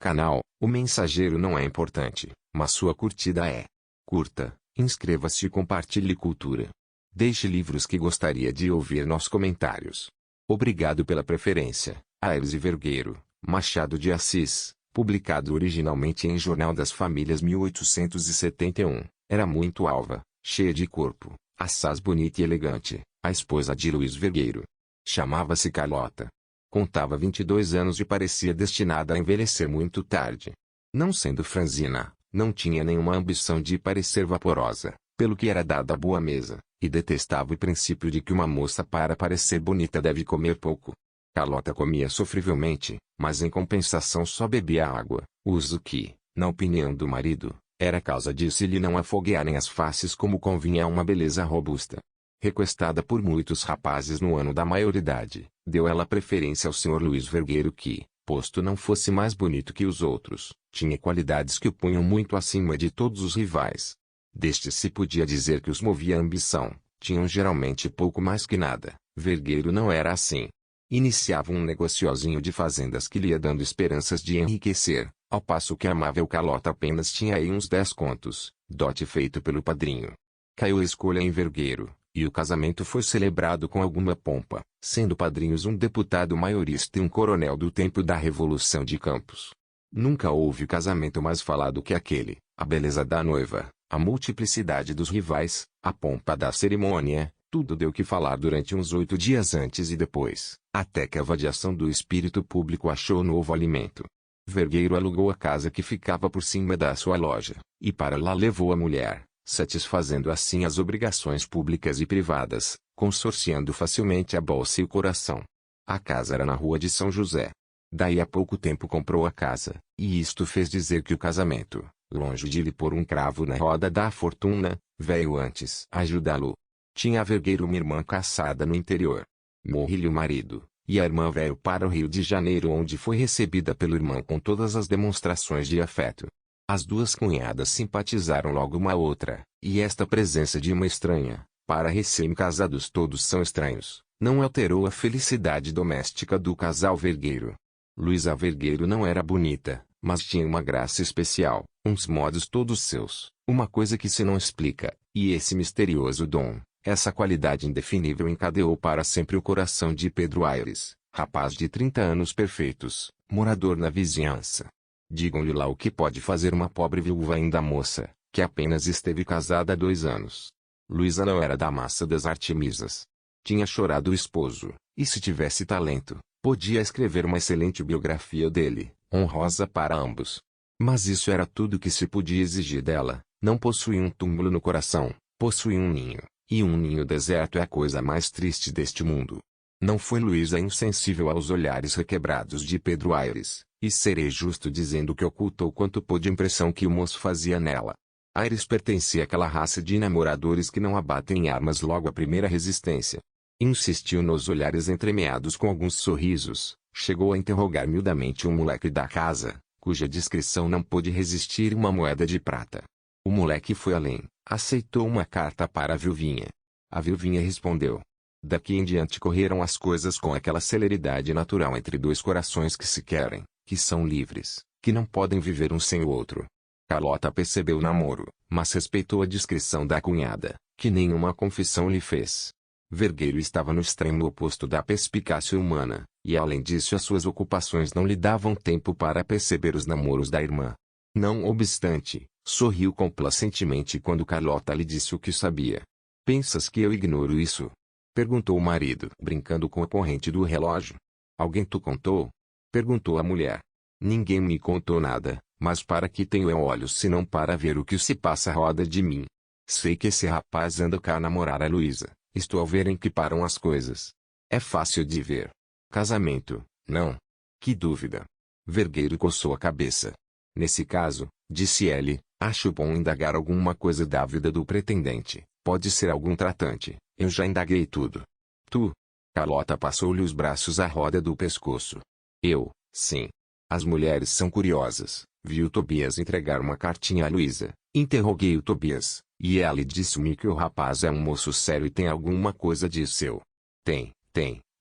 canal. O mensageiro não é importante, mas sua curtida é. Curta, inscreva-se e compartilhe cultura. Deixe livros que gostaria de ouvir nos comentários. Obrigado pela preferência. Aires e Vergueiro, Machado de Assis, publicado originalmente em Jornal das Famílias 1871, era muito alva, cheia de corpo, assaz bonita e elegante, a esposa de Luís Vergueiro. Chamava-se Carlota. Contava 22 anos e parecia destinada a envelhecer muito tarde. Não sendo franzina, não tinha nenhuma ambição de parecer vaporosa, pelo que era dada a boa mesa, e detestava o princípio de que uma moça para parecer bonita deve comer pouco. Carlota comia sofrivelmente, mas em compensação só bebia água, uso que, na opinião do marido, era causa de se lhe não afoguearem as faces como convinha a uma beleza robusta. Requestada por muitos rapazes no ano da maioridade, deu ela preferência ao Sr. Luís Vergueiro que, posto não fosse mais bonito que os outros, tinha qualidades que o punham muito acima de todos os rivais. Destes se podia dizer que os movia a ambição, tinham geralmente pouco mais que nada. Vergueiro não era assim. Iniciava um negociozinho de fazendas que lhe ia dando esperanças de enriquecer, ao passo que a amável Carlota apenas tinha aí uns 10 contos, dote feito pelo padrinho. Caiu a escolha em Vergueiro, e o casamento foi celebrado com alguma pompa, sendo padrinhos um deputado maiorista e um coronel do tempo da Revolução de Campos. Nunca houve casamento mais falado que aquele, a beleza da noiva, a multiplicidade dos rivais, a pompa da cerimônia, tudo deu que falar durante uns 8 dias antes e depois, até que a vadiação do espírito público achou novo alimento. Vergueiro alugou a casa que ficava por cima da sua loja, e para lá levou a mulher, satisfazendo assim as obrigações públicas e privadas, consorciando facilmente a bolsa e o coração. A casa era na rua de São José. Daí a pouco tempo comprou a casa, e isto fez dizer que o casamento, longe de lhe pôr um cravo na roda da fortuna, veio antes ajudá-lo. Tinha a Vergueiro uma irmã caçada no interior. Morreu-lhe o marido, e a irmã veio para o Rio de Janeiro onde foi recebida pelo irmão com todas as demonstrações de afeto. As duas cunhadas simpatizaram logo uma outra, e esta presença de uma estranha, para recém-casados todos são estranhos, não alterou a felicidade doméstica do casal Vergueiro. Luísa Vergueiro não era bonita, mas tinha uma graça especial, uns modos todos seus, uma coisa que se não explica, e esse misterioso dom, essa qualidade indefinível encadeou para sempre o coração de Pedro Aires, rapaz de 30 anos perfeitos, morador na vizinhança. Digam-lhe lá o que pode fazer uma pobre viúva ainda moça, que apenas esteve casada há 2 anos. Luísa não era da massa das artemisas. Tinha chorado o esposo, e se tivesse talento, podia escrever uma excelente biografia dele, honrosa para ambos. Mas isso era tudo que se podia exigir dela, não possuía um túmulo no coração, possuía um ninho, e um ninho deserto é a coisa mais triste deste mundo. Não foi Luísa insensível aos olhares requebrados de Pedro Aires, e serei justo dizendo que ocultou quanto pôde a impressão que o moço fazia nela. Aires pertencia àquela raça de namoradores que não abatem armas logo à primeira resistência. Insistiu nos olhares entremeados com alguns sorrisos, chegou a interrogar miudamente um moleque da casa, cuja discrição não pôde resistir uma moeda de prata. O moleque foi além, aceitou uma carta para a viuvinha. A viuvinha respondeu. Daqui em diante correram as coisas com aquela celeridade natural entre 2 corações que se querem, que são livres, que não podem viver um sem o outro. Carlota percebeu o namoro, mas respeitou a discrição da cunhada, que nenhuma confissão lhe fez. Vergueiro estava no extremo oposto da perspicácia humana, e além disso as suas ocupações não lhe davam tempo para perceber os namoros da irmã. Não obstante, sorriu complacentemente quando Carlota lhe disse o que sabia. Pensas que eu ignoro isso? Perguntou o marido, brincando com a corrente do relógio. Alguém tu contou? Perguntou a mulher. Ninguém me contou nada, mas para que tenho eu olhos senão para ver o que se passa à roda de mim. Sei que esse rapaz anda cá a namorar a Luísa, estou a ver em que param as coisas. É fácil de ver. Casamento, não? Que dúvida. Vergueiro coçou a cabeça. Nesse caso, disse ele, acho bom indagar alguma coisa da vida do pretendente, pode ser algum tratante. Eu já indaguei tudo. Tu? Carlota passou-lhe os braços à roda do pescoço. Eu, sim. As mulheres são curiosas. Viu Tobias entregar uma cartinha a Luísa. Interroguei o Tobias, e ela disse-me que o rapaz é um moço sério e tem alguma coisa de seu. Tem,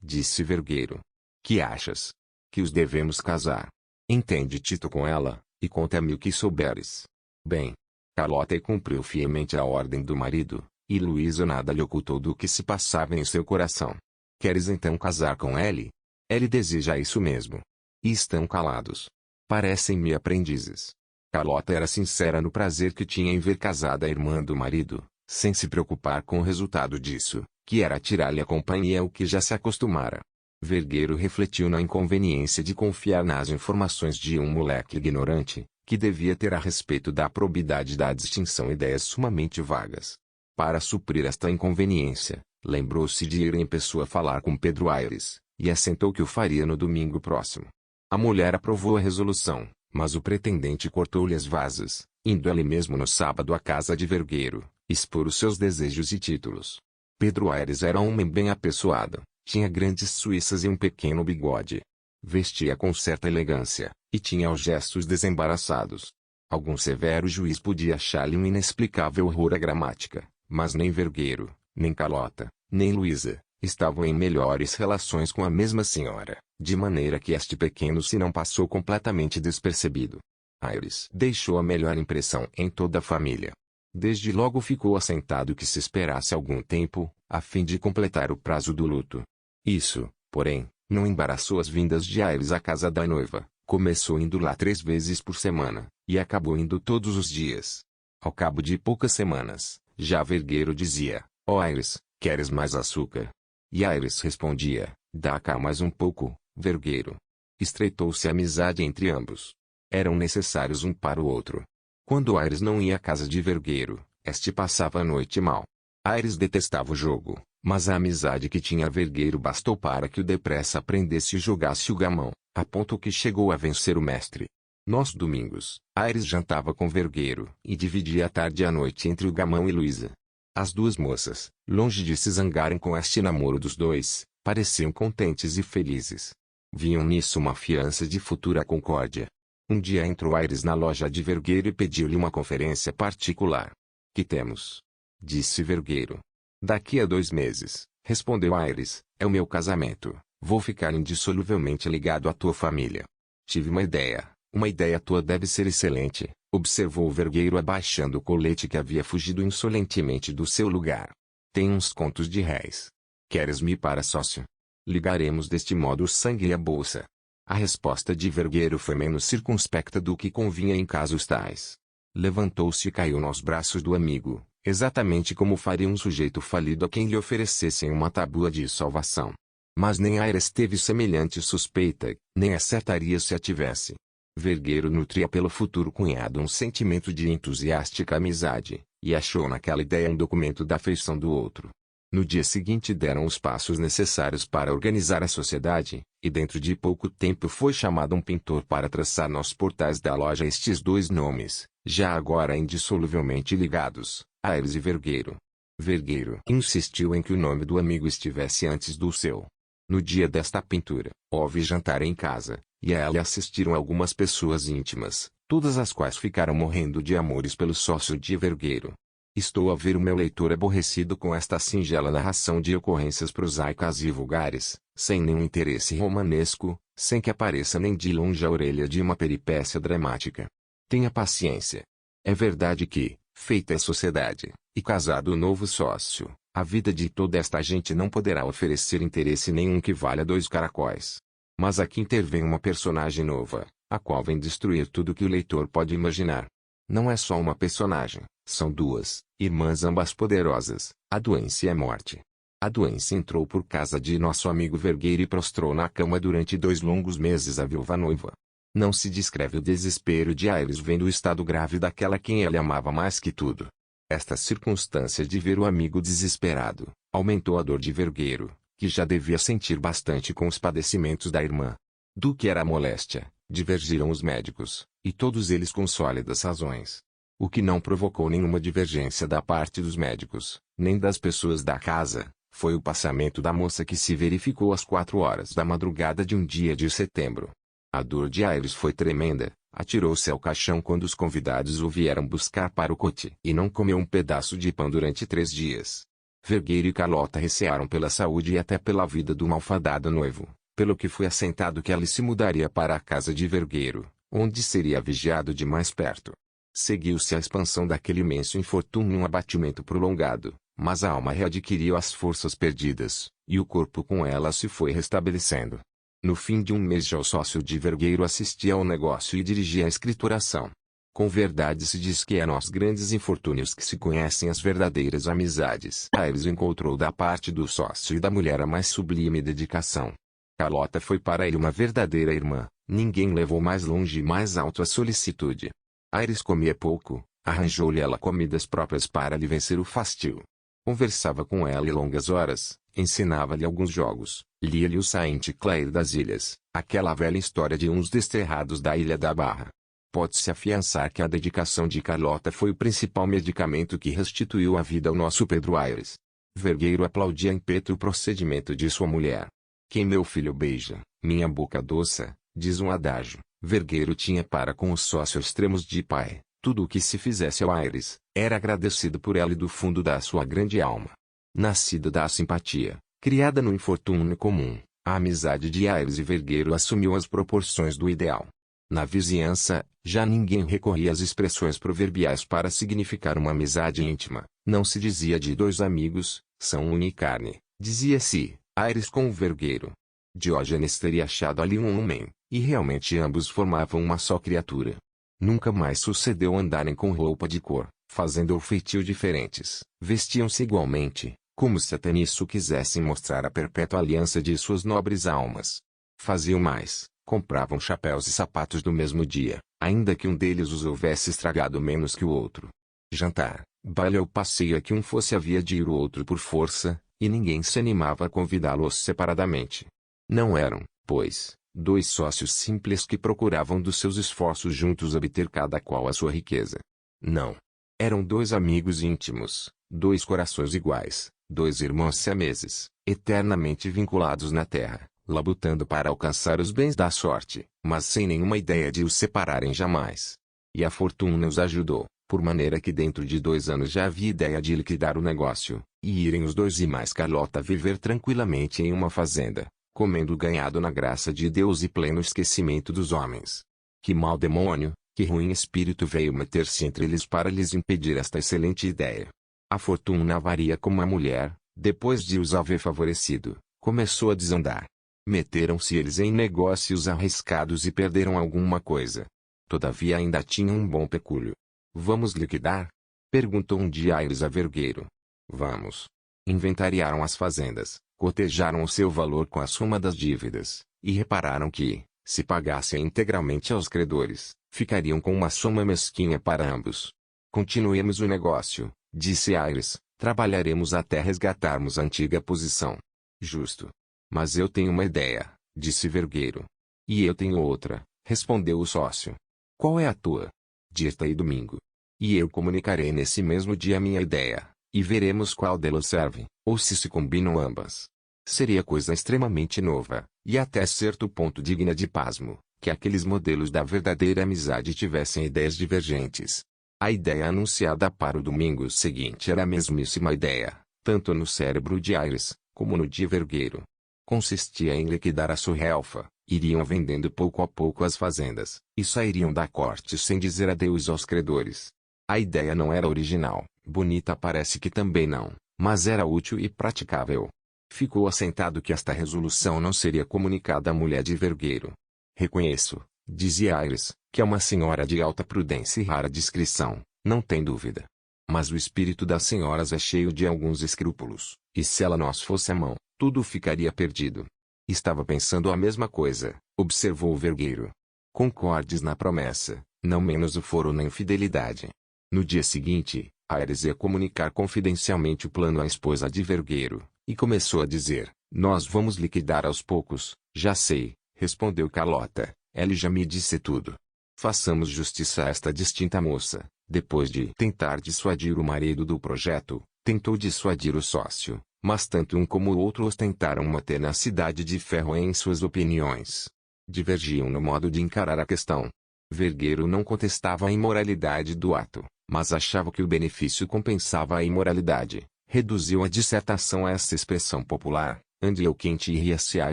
disse Vergueiro. Que achas? Que os devemos casar. Entende Tito com ela, e conta-me o que souberes. Bem, Carlota cumpriu fielmente a ordem do marido, e Luísa nada lhe ocultou do que se passava em seu coração. Queres então casar com ele? Ele deseja isso mesmo. E estão calados. Parecem-me aprendizes. Carlota era sincera no prazer que tinha em ver casada a irmã do marido, sem se preocupar com o resultado disso, que era tirar-lhe a companhia ao que já se acostumara. Vergueiro refletiu na inconveniência de confiar nas informações de um moleque ignorante, que devia ter a respeito da probidade da distinção ideias sumamente vagas. Para suprir esta inconveniência, lembrou-se de ir em pessoa falar com Pedro Aires, e assentou que o faria no domingo próximo. A mulher aprovou a resolução, mas o pretendente cortou-lhe as vasas, indo ele mesmo no sábado à casa de Vergueiro, expor os seus desejos e títulos. Pedro Aires era um homem bem apessoado, tinha grandes suíças e um pequeno bigode. Vestia com certa elegância, e tinha os gestos desembaraçados. Algum severo juiz podia achar-lhe um inexplicável horror à gramática, mas nem Vergueiro, nem Carlota, nem Luísa, estavam em melhores relações com a mesma senhora, de maneira que este pequeno se não passou completamente despercebido. Aires deixou a melhor impressão em toda a família. Desde logo ficou assentado que se esperasse algum tempo, a fim de completar o prazo do luto. Isso, porém, não embaraçou as vindas de Aires à casa da noiva. Começou indo lá 3 vezes por semana, e acabou indo todos os dias. Ao cabo de poucas semanas, já Vergueiro dizia: "Ó Aires, queres mais açúcar?" E Aires respondia: "Dá cá mais um pouco, Vergueiro." Estreitou-se a amizade entre ambos. Eram necessários um para o outro. Quando Aires não ia à casa de Vergueiro, este passava a noite mal. Aires detestava o jogo, mas a amizade que tinha a Vergueiro bastou para que o depressa aprendesse e jogasse o gamão, a ponto que chegou a vencer o mestre. Nos domingos, Aires jantava com Vergueiro e dividia a tarde e a noite entre o gamão e Luísa. As duas moças, longe de se zangarem com este namoro dos dois, pareciam contentes e felizes. Viam nisso uma fiança de futura concórdia. Um dia entrou Aires na loja de Vergueiro e pediu-lhe uma conferência particular. "Que temos?" disse Vergueiro. "Daqui a 2 meses", respondeu Aires, "é o meu casamento. Vou ficar indissoluvelmente ligado à tua família." "Tive uma ideia. Uma ideia tua deve ser excelente", observou Vergueiro abaixando o colete que havia fugido insolentemente do seu lugar. "Tem uns contos de réis. Queres-me para sócio? Ligaremos deste modo o sangue e a bolsa." A resposta de Vergueiro foi menos circunspecta do que convinha em casos tais. Levantou-se e caiu nos braços do amigo, exatamente como faria um sujeito falido a quem lhe oferecessem uma tábua de salvação. Mas nem Aires teve semelhante suspeita, nem acertaria se a tivesse. Vergueiro nutria pelo futuro cunhado um sentimento de entusiástica amizade, e achou naquela ideia um documento da afeição do outro. No dia seguinte deram os passos necessários para organizar a sociedade, e dentro de pouco tempo foi chamado um pintor para traçar nos portais da loja estes 2 nomes, já agora indissoluvelmente ligados, Aires e Vergueiro. Vergueiro insistiu em que o nome do amigo estivesse antes do seu. No dia desta pintura, houve jantar em casa, e a ela assistiram algumas pessoas íntimas, todas as quais ficaram morrendo de amores pelo sócio de Vergueiro. Estou a ver o meu leitor aborrecido com esta singela narração de ocorrências prosaicas e vulgares, sem nenhum interesse romanesco, sem que apareça nem de longe a orelha de uma peripécia dramática. Tenha paciência. É verdade que, feita a sociedade, e casado o novo sócio, a vida de toda esta gente não poderá oferecer interesse nenhum que valha 2 caracóis. Mas aqui intervém uma personagem nova, a qual vem destruir tudo que o leitor pode imaginar. Não é só uma personagem, são 2, irmãs ambas poderosas, a doença e a morte. A doença entrou por casa de nosso amigo Vergueiro e prostrou na cama durante 2 longos meses a viúva noiva. Não se descreve o desespero de Aires vendo o estado grave daquela quem ele amava mais que tudo. Esta circunstância de ver o amigo desesperado, aumentou a dor de Vergueiro, que já devia sentir bastante com os padecimentos da irmã. Do que era a moléstia, divergiram os médicos, e todos eles com sólidas razões. O que não provocou nenhuma divergência da parte dos médicos, nem das pessoas da casa, foi o passamento da moça que se verificou às 4 horas da madrugada de um dia de setembro. A dor de Aires foi tremenda, atirou-se ao caixão quando os convidados o vieram buscar para o cote e não comeu um pedaço de pão durante 3 dias. Vergueiro e Carlota recearam pela saúde e até pela vida do malfadado noivo, pelo que foi assentado que ela se mudaria para a casa de Vergueiro, onde seria vigiado de mais perto. Seguiu-se a expansão daquele imenso infortúnio, um abatimento prolongado, mas a alma readquiriu as forças perdidas, e o corpo com ela se foi restabelecendo. No fim de um mês já o sócio de Vergueiro assistia ao negócio e dirigia a escrituração. Com verdade se diz que é nos grandes infortúnios que se conhecem as verdadeiras amizades. Aires encontrou da parte do sócio e da mulher a mais sublime dedicação. Carlota foi para ele uma verdadeira irmã, ninguém levou mais longe e mais alto a solicitude. Aires comia pouco, arranjou-lhe ela comidas próprias para lhe vencer o fastio. Conversava com ela longas horas, ensinava-lhe alguns jogos, lia-lhe o Saint Clair das Ilhas, aquela velha história de uns desterrados da Ilha da Barra. Pode-se afiançar que a dedicação de Carlota foi o principal medicamento que restituiu a vida ao nosso Pedro Aires. Vergueiro aplaudia em peito o procedimento de sua mulher. Quem meu filho beija, minha boca doça, diz um adágio. Vergueiro tinha para com os sócios extremos de pai. Tudo o que se fizesse ao Aires, era agradecido por ela e do fundo da sua grande alma. Nascida da simpatia, criada no infortúnio comum, a amizade de Aires e Vergueiro assumiu as proporções do ideal. Na vizinhança, já ninguém recorria às expressões proverbiais para significar uma amizade íntima. Não se dizia de dois amigos, são unha e carne. Dizia-se, Aires com o Vergueiro. Diógenes teria achado ali um homem, e realmente ambos formavam uma só criatura. Nunca mais sucedeu andarem com roupa de cor, fazendo ou feitio diferentes. Vestiam-se igualmente, como se até nisso quisessem mostrar a perpétua aliança de suas nobres almas. Faziam mais. Compravam chapéus e sapatos do mesmo dia, ainda que um deles os houvesse estragado menos que o outro. Jantar, baile ou passeio a que um fosse havia de ir o outro por força, e ninguém se animava a convidá-los separadamente. Não eram, pois, dois sócios simples que procuravam dos seus esforços juntos obter cada qual a sua riqueza. Não. Eram dois amigos íntimos, dois corações iguais, dois irmãos siameses, eternamente vinculados na terra, labutando para alcançar os bens da sorte, mas sem nenhuma ideia de os separarem jamais. E a fortuna os ajudou, por maneira que dentro de 2 anos já havia ideia de liquidar o negócio, e irem os dois e mais Carlota viver tranquilamente em uma fazenda, comendo ganhado na graça de Deus e pleno esquecimento dos homens. Que mau demônio, que ruim espírito veio meter-se entre eles para lhes impedir esta excelente ideia. A fortuna varia como a mulher, depois de os haver favorecido, começou a desandar. Meteram-se eles em negócios arriscados e perderam alguma coisa. Todavia ainda tinham um bom pecúlio. Vamos liquidar? Perguntou um dia Aires a Vergueiro. Vamos. Inventariaram as fazendas, cotejaram o seu valor com a soma das dívidas, e repararam que, se pagassem integralmente aos credores, ficariam com uma soma mesquinha para ambos. Continuemos o negócio, disse Aires, trabalharemos até resgatarmos a antiga posição. Justo. Mas eu tenho uma ideia, disse Vergueiro. E eu tenho outra, respondeu o sócio. Qual é a tua? Dita e domingo. E eu comunicarei nesse mesmo dia a minha ideia, e veremos qual delas serve, ou se combinam ambas. Seria coisa extremamente nova, e até certo ponto digna de pasmo, que aqueles modelos da verdadeira amizade tivessem ideias divergentes. A ideia anunciada para o domingo seguinte era a mesmíssima ideia, tanto no cérebro de Aires, como no de Vergueiro. Consistia em liquidar a surrelfa, iriam vendendo pouco a pouco as fazendas, e sairiam da corte sem dizer adeus aos credores. A ideia não era original, bonita parece que também não, mas era útil e praticável. Ficou assentado que esta resolução não seria comunicada à mulher de Vergueiro. Reconheço, dizia Aires, que é uma senhora de alta prudência e rara discrição, não tem dúvida. Mas o espírito das senhoras é cheio de alguns escrúpulos, e se ela nos fosse a mão, tudo ficaria perdido. Estava pensando a mesma coisa, observou o Vergueiro. Concordes na promessa, não menos o foro na infidelidade. No dia seguinte, Aires ia comunicar confidencialmente o plano à esposa de Vergueiro, e começou a dizer, nós vamos liquidar aos poucos, já sei, respondeu Carlota, ele já me disse tudo. Façamos justiça a esta distinta moça, depois de tentar dissuadir o marido do projeto, tentou dissuadir o sócio, mas tanto um como o outro ostentaram uma tenacidade de ferro em suas opiniões. Divergiam no modo de encarar a questão. Vergueiro não contestava a imoralidade do ato, mas achava que o benefício compensava a imoralidade. Reduziu a dissertação a essa expressão popular, ande eu quente e ria-se a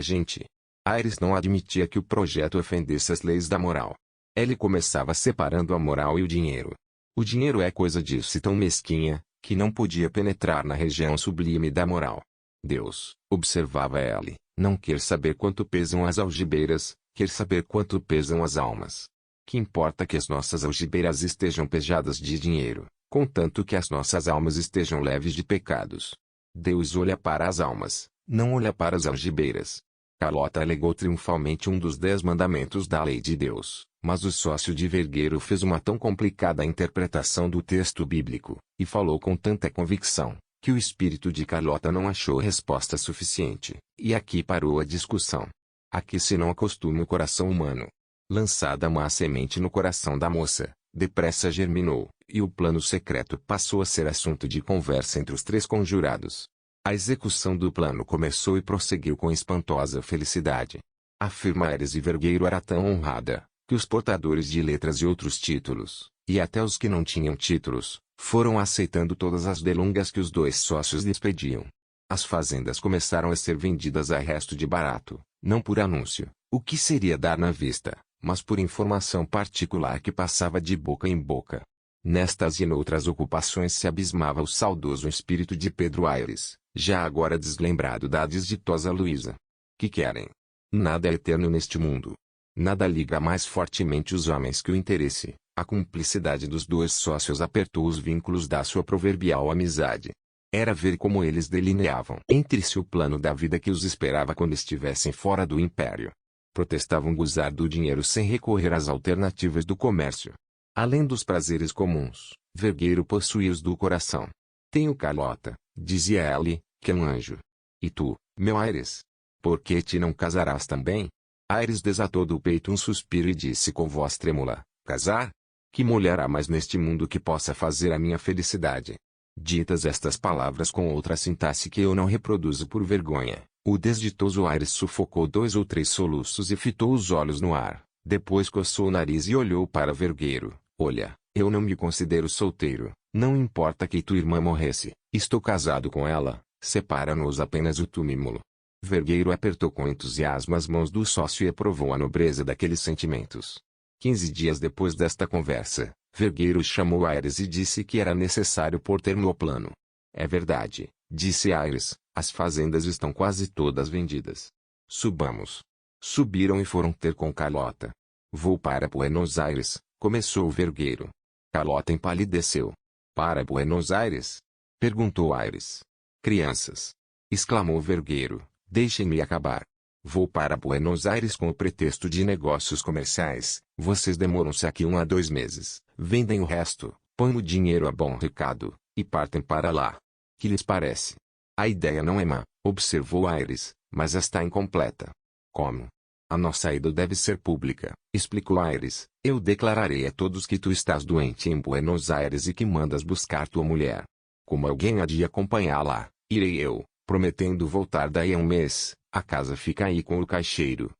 gente. Aires não admitia que o projeto ofendesse as leis da moral. Ele começava separando a moral e o dinheiro. O dinheiro é coisa disso tão mesquinha, que não podia penetrar na região sublime da moral. Deus, observava ele, não quer saber quanto pesam as algibeiras, quer saber quanto pesam as almas. Que importa que as nossas algibeiras estejam pesadas de dinheiro, contanto que as nossas almas estejam leves de pecados. Deus olha para as almas, não olha para as algibeiras. Carlota alegou triunfalmente um dos 10 mandamentos da lei de Deus, mas o sócio de Vergueiro fez uma tão complicada interpretação do texto bíblico, e falou com tanta convicção, que o espírito de Carlota não achou resposta suficiente, e aqui parou a discussão. Aqui se não acostuma o coração humano. Lançada uma semente no coração da moça, depressa germinou, e o plano secreto passou a ser assunto de conversa entre os 3 conjurados. A execução do plano começou e prosseguiu com espantosa felicidade. A firma Aires e Vergueiro era tão honrada, que os portadores de letras e outros títulos, e até os que não tinham títulos, foram aceitando todas as delongas que os 2 sócios lhes pediam. As fazendas começaram a ser vendidas a resto de barato, não por anúncio, o que seria dar na vista, mas por informação particular que passava de boca em boca. Nestas e noutras ocupações se abismava o saudoso espírito de Pedro Aires, já agora deslembrado da desditosa Luísa. Que querem? Nada é eterno neste mundo. Nada liga mais fortemente os homens que o interesse. A cumplicidade dos 2 sócios apertou os vínculos da sua proverbial amizade. Era ver como eles delineavam entre si o plano da vida que os esperava quando estivessem fora do império. Protestavam gozar do dinheiro sem recorrer às alternativas do comércio. Além dos prazeres comuns, Vergueiro possuía os do coração. Tenho Carlota, dizia ele, que é um anjo. E tu, meu Aires? Por que te não casarás também? Aires desatou do peito um suspiro e disse com voz trêmula, casar? Que mulher há mais neste mundo que possa fazer a minha felicidade? Ditas estas palavras com outra sintaxe que eu não reproduzo por vergonha, o desditoso Aires sufocou 2 ou 3 soluços e fitou os olhos no ar, depois coçou o nariz e olhou para Vergueiro. Olha, eu não me considero solteiro, não importa que tua irmã morresse, estou casado com ela, separa-nos apenas o túmulo. Vergueiro apertou com entusiasmo as mãos do sócio e aprovou a nobreza daqueles sentimentos. 15 dias depois desta conversa, Vergueiro chamou Aires e disse que era necessário pôr termo ao plano. É verdade, disse Aires, as fazendas estão quase todas vendidas. Subamos. Subiram e foram ter com Carlota. Vou para Buenos Aires, começou Vergueiro. Carlota empalideceu. Para Buenos Aires? Perguntou Aires. Crianças! Exclamou Vergueiro, deixem-me acabar. Vou para Buenos Aires com o pretexto de negócios comerciais, vocês demoram-se aqui 1 a 2 meses, vendem o resto, põem o dinheiro a bom recado, e partem para lá. Que lhes parece? A ideia não é má, observou Aires, mas está incompleta. Como? A nossa ida deve ser pública, explicou Aires. Eu declararei a todos que tu estás doente em Buenos Aires e que mandas buscar tua mulher. Como alguém há de acompanhá-la, irei eu, prometendo voltar daí a 1 mês, a casa fica aí com o caixeiro,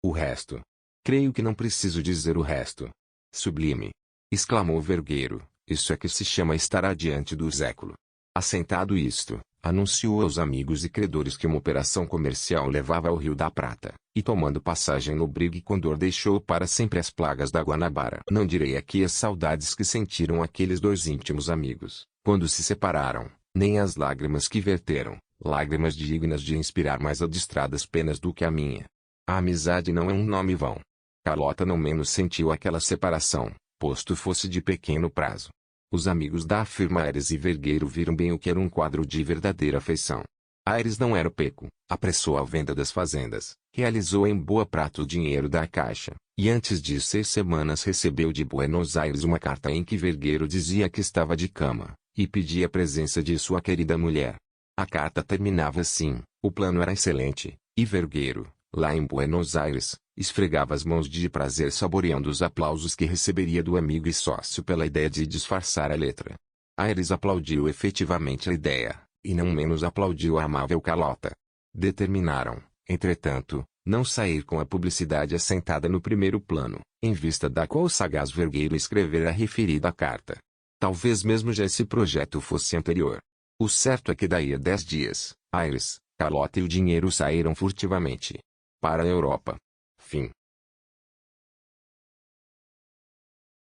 O resto. Creio que não preciso dizer o resto. Sublime! Exclamou Vergueiro, isso é que se chama estar adiante do século. Assentado isto, anunciou aos amigos e credores que uma operação comercial levava ao Rio da Prata, e tomando passagem no Brigue Condor deixou para sempre as plagas da Guanabara. Não direi aqui as saudades que sentiram aqueles 2 íntimos amigos, quando se separaram, nem as lágrimas que verteram, lágrimas dignas de inspirar mais adistradas penas do que a minha. A amizade não é um nome vão. Carlota não menos sentiu aquela separação, posto fosse de pequeno prazo. Os amigos da firma Aires e Vergueiro viram bem o que era um quadro de verdadeira afeição. Aires não era peco, apressou a venda das fazendas, realizou em boa prata o dinheiro da caixa, e antes de 6 semanas recebeu de Buenos Aires uma carta em que Vergueiro dizia que estava de cama, e pedia a presença de sua querida mulher. A carta terminava assim, o plano era excelente, e Vergueiro, lá em Buenos Aires, esfregava as mãos de prazer saboreando os aplausos que receberia do amigo e sócio pela ideia de disfarçar a letra. Aires aplaudiu efetivamente a ideia, e não menos aplaudiu a amável Carlota. Determinaram, entretanto, não sair com a publicidade assentada no primeiro plano, em vista da qual o sagaz Vergueiro escrevera a referida carta. Talvez mesmo já esse projeto fosse anterior. O certo é que daí a 10 dias, Aires, Carlota e o dinheiro saíram furtivamente. para a Europa. Fim.